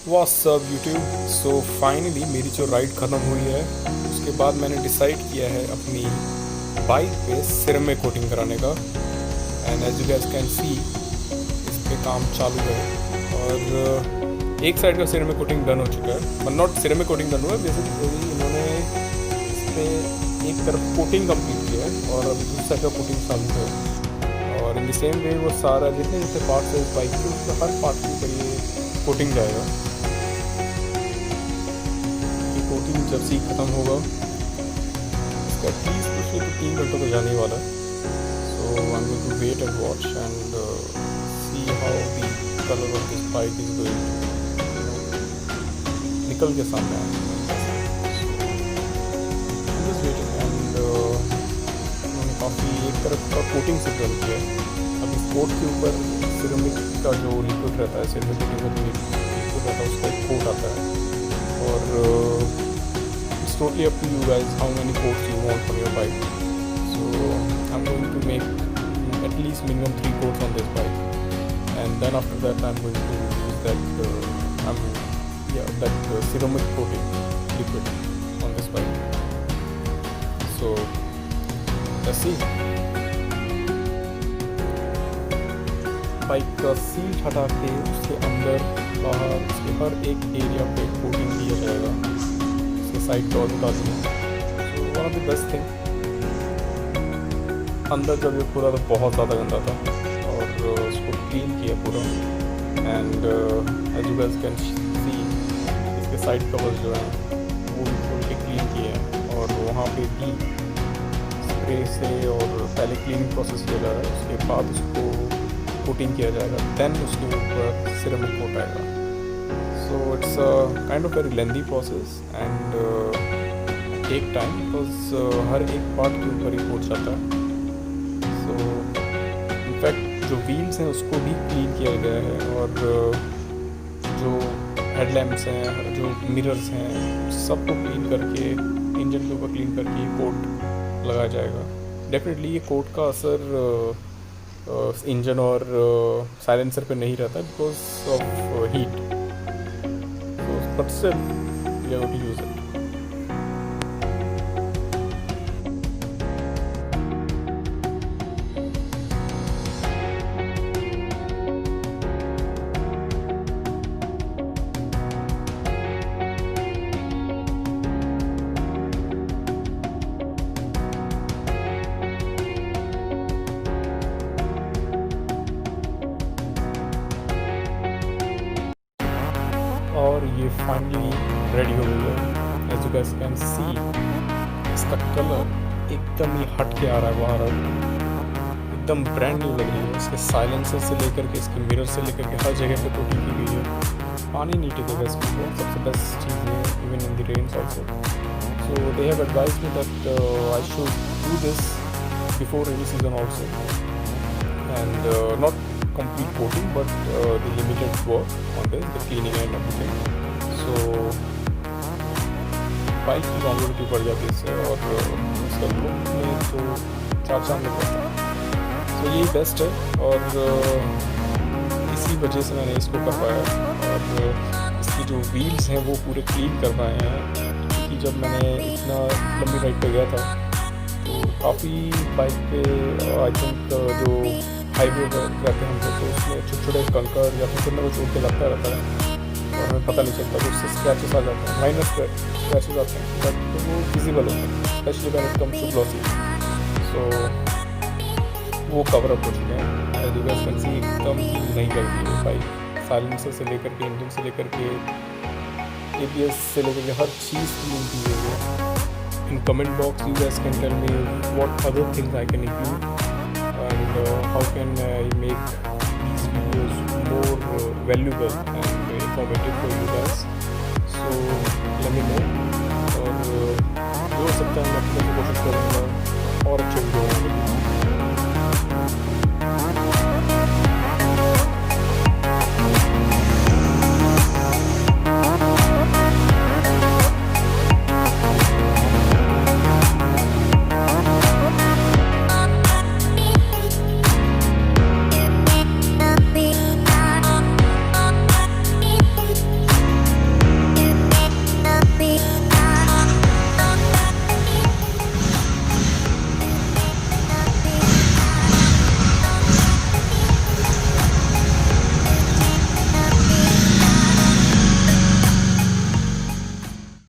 What's up YouTube. So finally मेरी जो ride ख़त्म हुई है उसके बाद मैंने डिसाइड किया है अपनी बाइक पे सिरेमिक कोटिंग कराने का। And as you guys can see इस पे काम चालू है और एक साइड का सिरेमिक कोटिंग डन हो चुका है, मतलब नॉट सिरेमिक कोटिंग डन हुआ है, बेसिकली इन्होंने इस पर एक तरफ कोटिंग कंप्लीट किया है और अभी दूसरी साइड का कोटिंग चालू है। और इन द सेम वे वो सारा जितने जितने पार्ट्स है इस बाइक के उसका हर पार्ट के ऊपर ये कोटिंग जाएगा। ये कोटिंग जब से ख़त्म होगा इसका एटलीस्ट कुछ नहीं तो 3 घंटों तो जाने वाला है। So I am going to wait and watch and see how the colour of this bike is going निकल के सामने आए। उन्होंने काफ़ी एक तरफ का कोटिंग से डन किया है। अब इस कोट के ऊपर सिरेमिक का जो लिक्विड रहता है, सिरेमिक कोटिंग का जो लिक्विड रहता है उसका एक कोट आता है और it's totally up to you guys how many coats you want for your bike. So I am going to make at least minimum 3 coats on this bike, and then after that I'm going to use that ceramic coating liquid on this bike. So let's see. Bike का seat हटा के उसके अंदर बाहर उसके हर एक area पे coating किया जाएगा। उसके साइड डॉट बता दूँ तो one of the best thing. अंदर जब ये पूरा तो बहुत ज़्यादा गंदा था और उसको क्लीन किया पूरा। And as you guys can see इसके साइड कवर्स जो हैं वो भी खोल के क्लीन किए हैं और वहाँ पे भी स्प्रे से और पहले क्लीनिंग प्रोसेस किया जा रहा है, उसके बाद उसको कोटिंग किया जाएगा, देन उसके ऊपर सिरेमिक कोट आएगा। So it's kind of very lengthy process and take time because हर एक पार्ट के ऊपर ही कोट जाता है। सो इनफैक्ट जो व्हील्स हैं उसको भी क्लीन किया गया है और जो हेडलैम्प्स हैं, जो मिरर्स हैं, सबको क्लीन करके इंजन के ऊपर क्लीन करके कोट लगाया जाएगा। डेफिनेटली ये कोट का असर इंजन और साइलेंसर पे नहीं रहता because of heat, but still we are going to use it. और ये फाइनली रेडी हो गई है। As you guys can see इसका कलर एकदम ही हट के आ रहा है बाहर, एकदम ब्रांड न्यू लग रही है। इसके साइलेंसर से लेकर के इसके मिरर से लेकर के हर जगह पे कोटिंग की गई है। पानी नहीं टिकेगा इसके ऊपर, सबसे बेस्ट चीज़ है even in the rains also. So they have advised me that I should do this before rainy season also and not complete coating but the limited work on this, the cleaning and everything. So bike की longevity बढ़ जाती है इससे और इसका look में तो चार चांद लग जाता है। सो यही बेस्ट है और इसी वजह से मैंने इसको कर पाया और इसकी जो व्हील्स हैं वो पूरे क्लीन कर पाए हैं। क्योंकि जब मैंने इतना लंबी राइड पे गया था तो काफ़ी बाइक पे आई थिंक जो हाईवे रहते हैं हम तो उसमें छोटे छोटे कंकर या फिर कुछ ना कुछ उड़ के लगता रहता है और हमें पता नहीं चलता, तो उससे स्क्रैचेस आ जाते हैं, माइनर स्क्रैचेस आते हैं, बट वो विजिबल होते हैं specially when it comes to glossy. So वो कवर अप हो चुके हैं। As you guys can see एकदम ही नहीं लगती है बाइक, साइलेंसर से लेकर के इंजन से लेकर के ABS से लेकर के हर चीज़ क्लीन की गई है। In comment box you guys can tell me what other things I can include and how can I make these videos more valuable and informative for you guys. So let me know और जो हो सकता है मैं अपने कोशिश करूँगा और अच्छे वीडियो बनाने की।